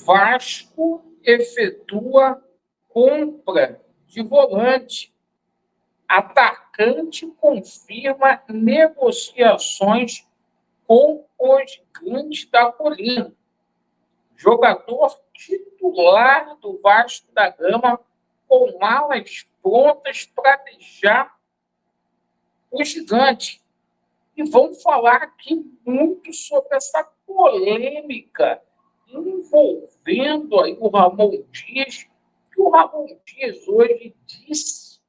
Vasco efetua compra de volante. Atacante confirma negociações com o Gigante da Colina. Jogador titular do Vasco da Gama com malas prontas para deixar o Gigante. E vamos falar aqui muito sobre essa polêmica envolvendo aí o Ramon Dias, que o Ramon Dias hoje disse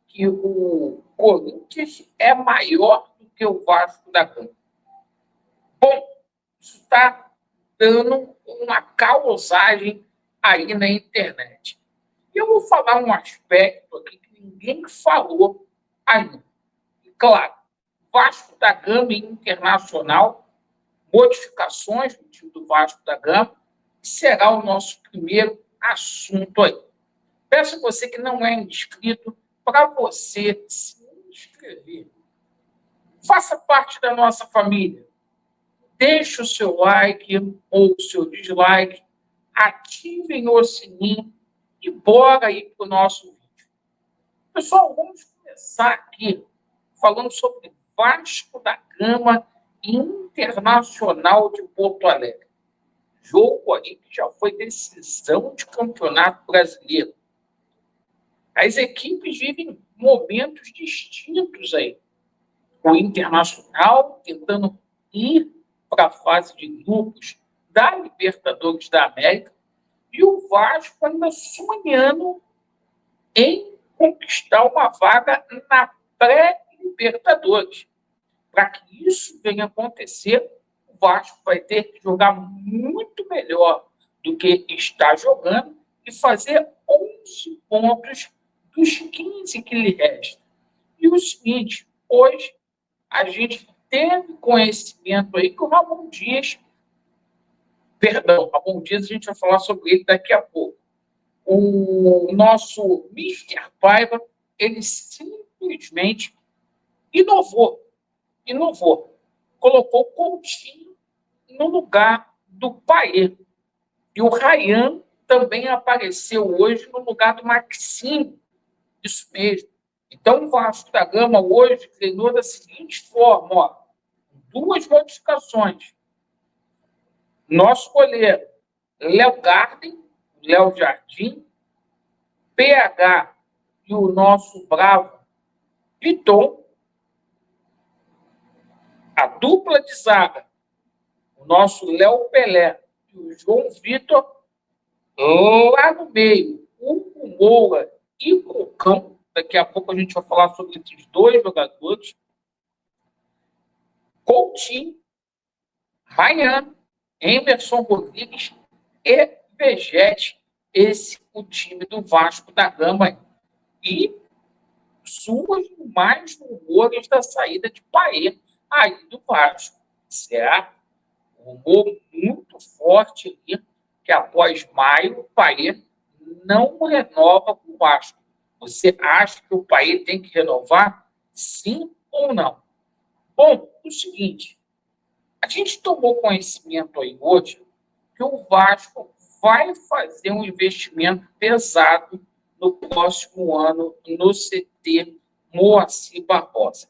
que o Corinthians é maior do que o Vasco da Gama. Bom, isso está dando uma causagem aí na internet. Eu vou falar um aspecto aqui que ninguém falou ainda. E, claro, Vasco da Gama e Internacional, modificações no time do Vasco da Gama, será o nosso primeiro assunto aí. Peço a você que não é inscrito para você se inscrever. Faça parte da nossa família. Deixe o seu like ou o seu dislike, ativem o sininho e bora aí para o nosso vídeo. Pessoal, vamos começar aqui falando sobre Vasco da Gama e Internacional de Porto Alegre. Jogo aí que já foi decisão de campeonato brasileiro. As equipes vivem momentos distintos aí. O Internacional tentando ir para a fase de grupos da Libertadores da América e o Vasco ainda sonhando em conquistar uma vaga na pré-Libertadores. Para que isso venha acontecer, o Vasco vai ter que jogar muito melhor do que está jogando e fazer 11 pontos dos 15 que lhe restam. E o seguinte, hoje a gente teve conhecimento aí que o Ramon Dias, Ramon Dias a gente vai falar sobre ele daqui a pouco. O nosso Mr. Paiva, ele simplesmente inovou. Colocou o Coutinho no lugar do Payet. E o Ryan também apareceu hoje no lugar do Maxime. Isso mesmo. Então, o Vasco da Gama hoje treinou da seguinte forma, ó, duas modificações. Nosso goleiro, Léo Garden, Léo Jardim, PH e o nosso bravo Piton. A dupla de zaga, o nosso Léo Pelé e o João Vitor, lá no meio, o Moura e o Cocão. Daqui a pouco a gente vai falar sobre esses dois jogadores. Coutinho, Ryan, Emerson Rodrigues e Vegete. Esse é o time do Vasco da Gama. E surgem mais rumores da saída de Payet aí do Vasco, certo? Um rumor muito forte ali, que após maio, o Payet não renova com o Vasco. Você acha que o Payet tem que renovar? Sim ou não? Bom, é o seguinte, a gente tomou conhecimento aí hoje que o Vasco vai fazer um investimento pesado no próximo ano no CT Moacir Barbosa.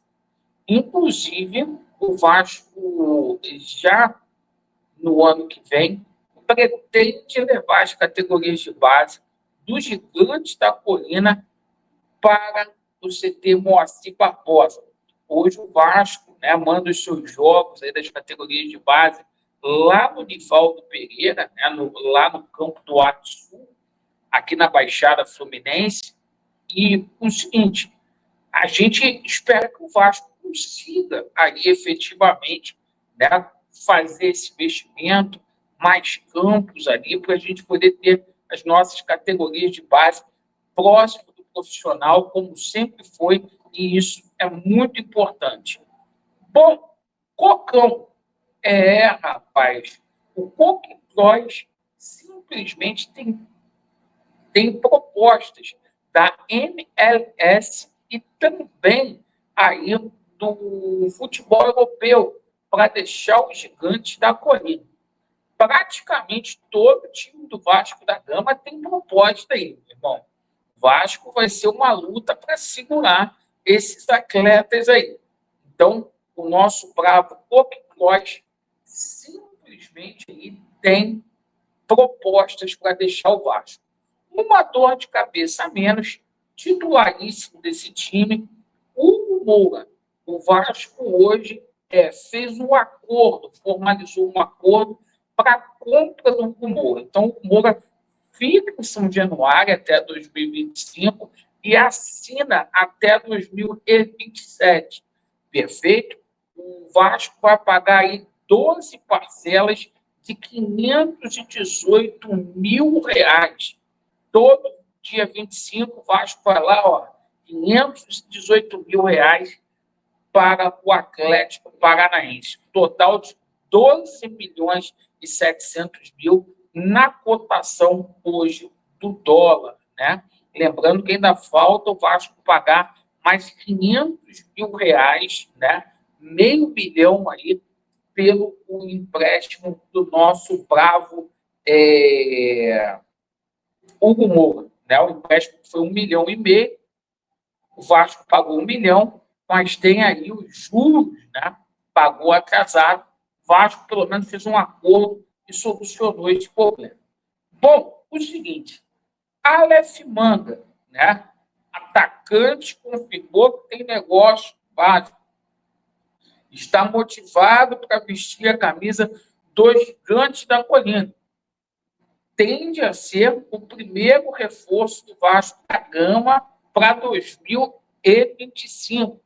Inclusive, o Vasco já no ano que vem pretende levar as categorias de base dos Gigantes da Colina para o CT Moacir Barbosa. Hoje o Vasco, né, manda os seus jogos aí das categorias de base lá no Nivaldo Pereira, né, lá no campo do Ato Sul, aqui na Baixada Fluminense. E o seguinte, a gente espera que o Vasco consiga aí efetivamente, né, fazer esse investimento, mais campos ali, para a gente poder ter as nossas categorias de base próximo do profissional, como sempre foi, e isso é muito importante. Bom, Cocão. Rapaz, o Coquitróis simplesmente tem propostas da MLS e também aí do futebol europeu para deixar os Gigantes da Colina. praticamente todo time do Vasco da Gama tem proposta aí, meu irmão. O Vasco vai ser uma luta para segurar esses atletas aí. Então, o nosso bravo Coquiclós simplesmente aí tem propostas para deixar o Vasco. Uma dor de cabeça a menos, titularíssimo desse time, Hugo Moura. O Vasco hoje fez um acordo, formalizou um acordo para a compra do Hugo Moura. Então, o Hugo Moura fica em São Januário até 2025 e assina até 2027. Perfeito? O Vasco vai pagar aí 12 parcelas de R$ 518 mil. Todo dia 25, o Vasco vai lá, ó, R$ 518 mil para o Atlético Paranaense. Total de 12 milhões e 700 mil na cotação hoje do dólar, né? Lembrando que ainda falta o Vasco pagar mais R$ 500 mil, né? Meio bilhão aí pelo empréstimo do nosso bravo Hugo Moura, né? O empréstimo foi 1,5 milhão, o Vasco pagou 1 milhão, mas tem aí os juros, né? Pagou atrasado. O Vasco, pelo menos, fez um acordo e solucionou esse problema. Bom, o seguinte, Aleph Manga, né? Atacante, confirmou que tem negócio básico. Está motivado para vestir a camisa dos Gigantes da Colina. Tende a ser o primeiro reforço do Vasco da Gama para 2025.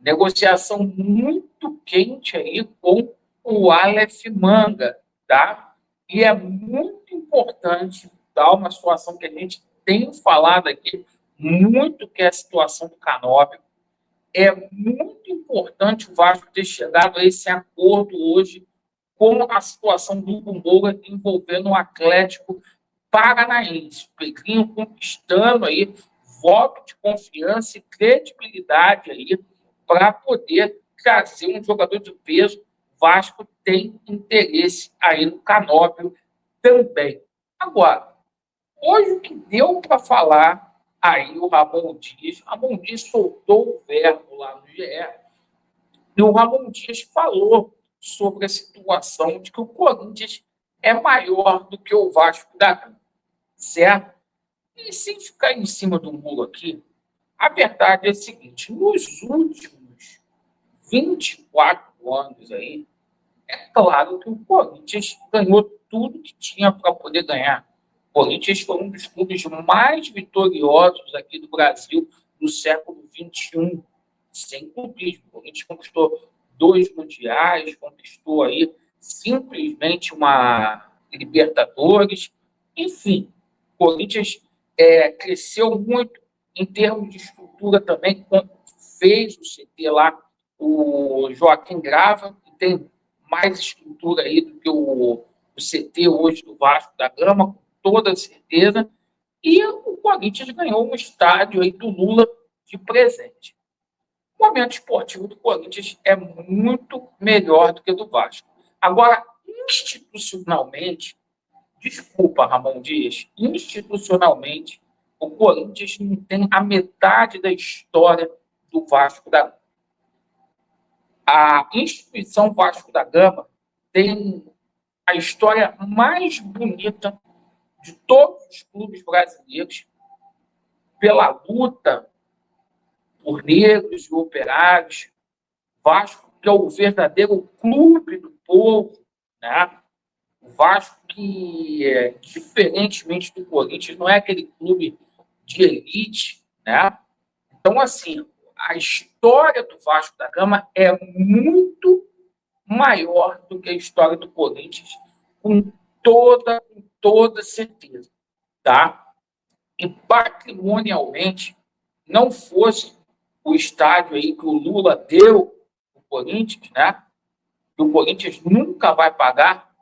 Negociação muito quente aí com o Aleph Manga, tá? E é muito importante, tá? Uma situação que a gente tem falado aqui muito, que é a situação do Canóbio. É muito importante o Vasco ter chegado a esse acordo hoje com a situação do Hugo Moura envolvendo o Atlético Paranaense. O Pedrinho conquistando aí voto de confiança e credibilidade aí para poder trazer um jogador de peso. O Vasco tem interesse aí no Canóbio também. Agora, hoje o que deu para falar aí o Ramon Dias soltou o verbo lá no GE, e o Ramon Dias falou sobre a situação de que o Corinthians é maior do que o Vasco da Gama, certo? E sem ficar em cima do muro aqui, a verdade é a seguinte: nos últimos 24 anos aí, é claro que o Corinthians ganhou tudo que tinha para poder ganhar. O Corinthians foi um dos clubes mais vitoriosos aqui do Brasil no século XXI, sem clubismo. O Corinthians conquistou 2 mundiais, conquistou aí simplesmente uma Libertadores. Enfim, o Corinthians cresceu muito em termos de estrutura também, fez o CT lá, o Joaquim Grava, que tem mais estrutura aí do que o CT hoje do Vasco da Gama, com toda certeza. E o Corinthians ganhou um estádio aí do Lula de presente. O momento esportivo do Corinthians é muito melhor do que o do Vasco. Agora, institucionalmente, desculpa, Ramon Dias, institucionalmente, o Corinthians não tem a metade da história do Vasco da Gama. A instituição Vasco da Gama tem a história mais bonita de todos os clubes brasileiros pela luta por negros e operários. Vasco, que é o verdadeiro clube do povo, né? O Vasco que, diferentemente do Corinthians, não é aquele clube de elite, né? Então, assim, a história do Vasco da Gama é muito maior do que a história do Corinthians, com toda certeza, tá? E patrimonialmente, não fosse o estádio aí que o Lula deu o Corinthians, né? Que o Corinthians nunca vai pagar,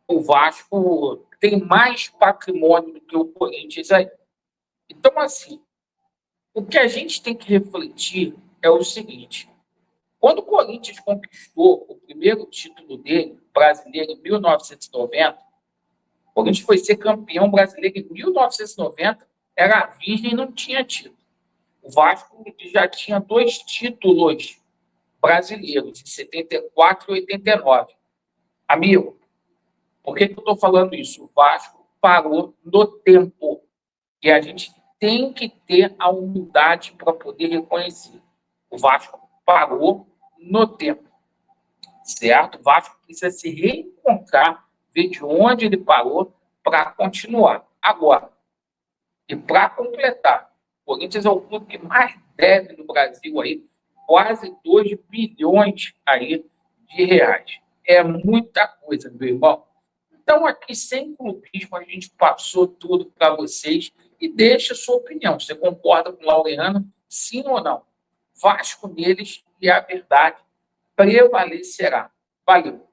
o Vasco tem mais patrimônio do que o Corinthians aí. Então, assim, o que a gente tem que refletir é o seguinte: quando o Corinthians conquistou o primeiro título dele, brasileiro em 1990. O Corinthians foi ser campeão brasileiro em 1990, era virgem e não tinha título. O Vasco já tinha 2 títulos brasileiros, em 74 e 89. Amigo, por que eu estou falando isso? O Vasco parou no tempo. E a gente tem que ter a humildade para poder reconhecer. O Vasco parou no tempo, certo? O Vasco precisa se reencontrar, ver de onde ele parou para continuar. Agora, e para completar, o Corinthians é o clube que mais deve no Brasil aí, quase 2 bilhões aí de reais. É muita coisa, meu irmão. Então, aqui, sem clubismo, a gente passou tudo para vocês e deixa a sua opinião. Você concorda com o Laureano, sim ou não? Vasco neles e a verdade prevalecerá. Valeu!